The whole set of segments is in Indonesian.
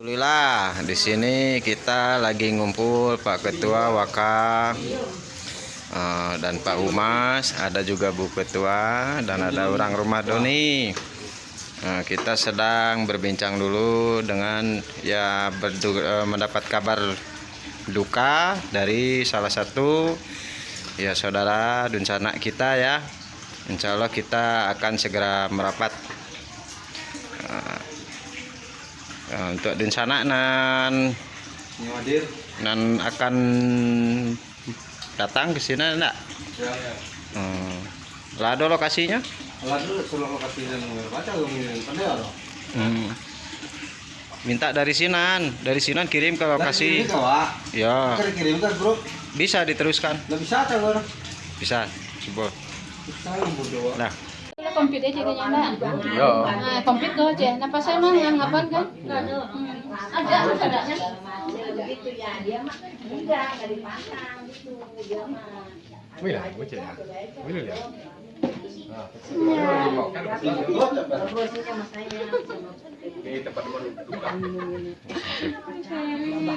Alhamdulillah, di sini kita lagi ngumpul Pak Ketua Wakaf dan Pak Humas, ada juga Bu Ketua dan ada orang rumah Doni. Kita sedang berbincang dulu dengan mendapat kabar duka dari salah satu saudara Dunsana kita ya. Insya Allah kita akan segera merapat. Untuk Dunsana nan akan datang ke sini enggak? Ya. Lado lokasinya? Lado lokasinya baca Minta dari Sinan kirim ke lokasi. Ya. Kirim kan, Bro. Bisa diteruskan. Enggak bisa ta, Bro? Bisa. Coba. Nah. Komplit aja kayaknya enggak? Yo. Nah, komplit tuh aja. Nah, pas saya mah yang ngapain kan? Ada. Begitu ya, dia mah enggak dipasang gitu, dia mah. Wih lah, baca ya. Wih lihat.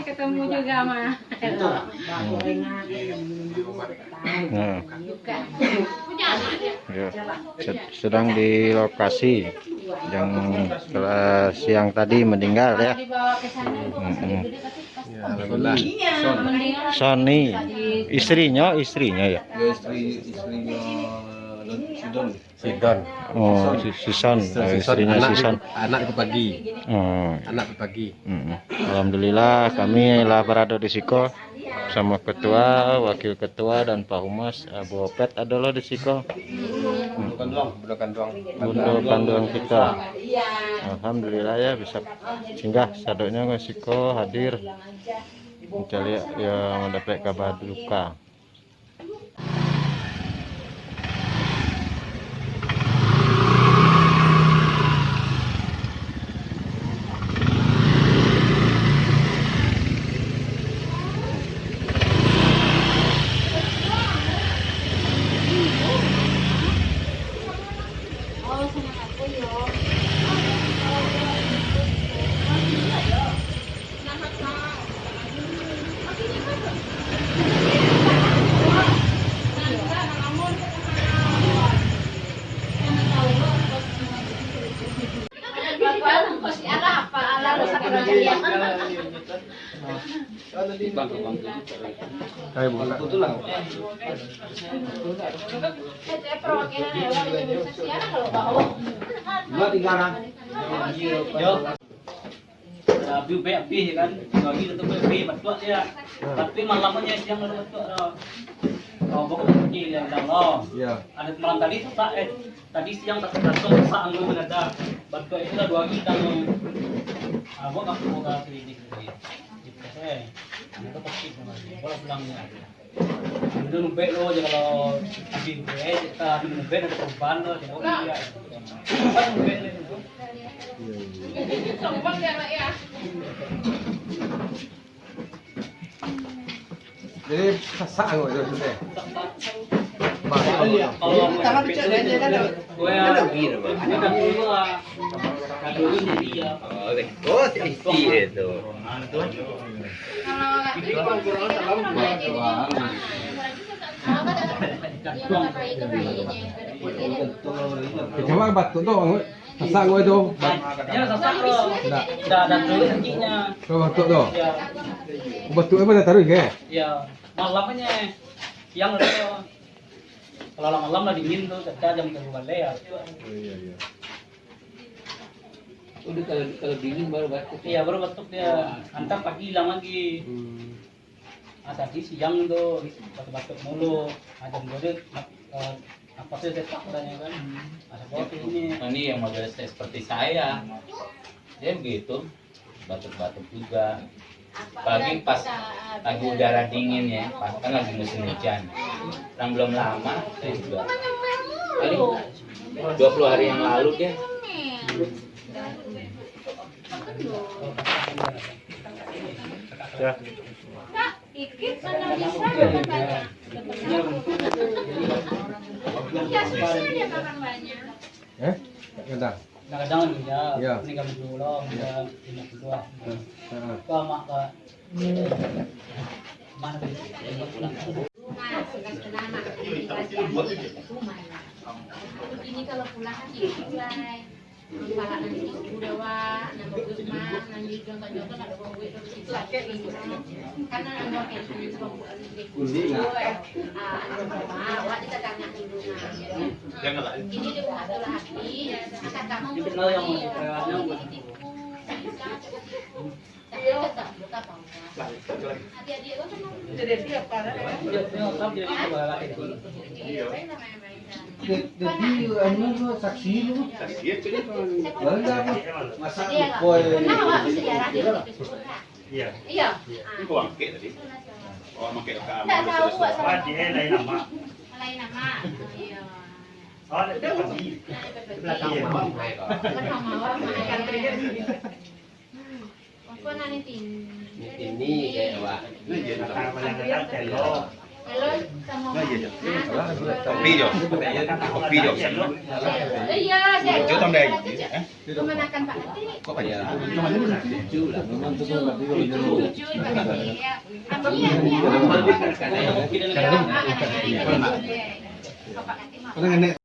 Ketemu juga mah. Sedang di lokasi yang siang tadi meninggal ya. Sony istrinya ya. Istrinya Sidon. Oh, Sison, istrinya Sison. Anak itu pagi. Oh. Anak itu pagi. Alhamdulillah kami lah berada di Siko sama ketua, wakil ketua dan Pak Humas. Abu Opet adalah di Siko. Bundokan doang kita. Alhamdulillah ya bisa singgah sadoknya ke Siko hadir mencari yang mendapat kabar duka. Tapi malamnya siang udah betul. Oh, pokoknya kecil yang dalam. Iya. Ada malam tadi tuh tadi siang datang saat anggur mendadak. Batu itu udah 2 kita loh. Abang nggak perlu ke klinik gitu. Gitu saya. Itu pasti boleh pulangnya. Itu numpuk lo aja kalau habis kita numpuk ada perubahan lo jadi iya. Apa numpuk itu? Sombong ya, Pak ya. Jadi sasak kok itu sudah. Kalau tangan bicara dia ada. Gue ada bir, Bang. Ada dulu lah. Ada dulu dia. Oh, istri itu. Coba batu tuh, sasak gue itu. Ya, sasak lo. Udah ada dulu rezekinya. Coba batu tuh. Ya. Batu apa dah taruh ke? Ya, malamnya yang ada. Kalau malam lah dingin tuh, kita jam 3 balik ya. Iya. Udah kalau dingin baru batuk. Iya, baru batuk dia. Antar pagi hilang lagi. Tadi siang tuh batuk-batuk mulu. Jam 2 apa sih setak katanya kan. Masa batuk ini. Ini yang model seperti saya. Dia begitu. Batuk-batuk juga. Pagi pas lagi udara dingin ya, pas kan lagi musim hujan. Yang belum lama saya juga. Paling 20 hari yang lalu deh. Ya. Ikit analisa banyak. Ya susah dia makan banyak. Enggak. Nakadangan niya, Iya. ini kami dulu, dia 52. Heeh. Kama ka. Mana ba? Rumah, sudah kenama, ini rumah. Ini kalau pulang kan mulai kepala nanti udah nambah rumah, nanti jontor-jontor ada bawa duit dari situ karena nambah pensiun itu wah kita tanya dulu ini dia bukan adalah hati akan kamu Kenal yang tapi tetap buka adik-adik lo kan Dia ngakak dia coba itu. Jadi anu lo saksi lo. Bangga apa? Masa Boy. boy. Pernah awak sejarah di situ? Iya. Iya. Itu angke tadi. Oh, angke ke Enggak tahu buat sama. dia lain nama. Lain nama. Iya. Oh, dia pasti. Belakang mawar. Belakang mawar makan keringan. Kok nani tin? Ini kayak wah. Halo, sama. Kopi jo. Kopi jo. Iya, saya. Jo tam dai. Kemenakan Pak. Kok banyak. Lucu lah. Memang tuh kan tadi kalau jalan. Lucu ya. Apinya. Karena enek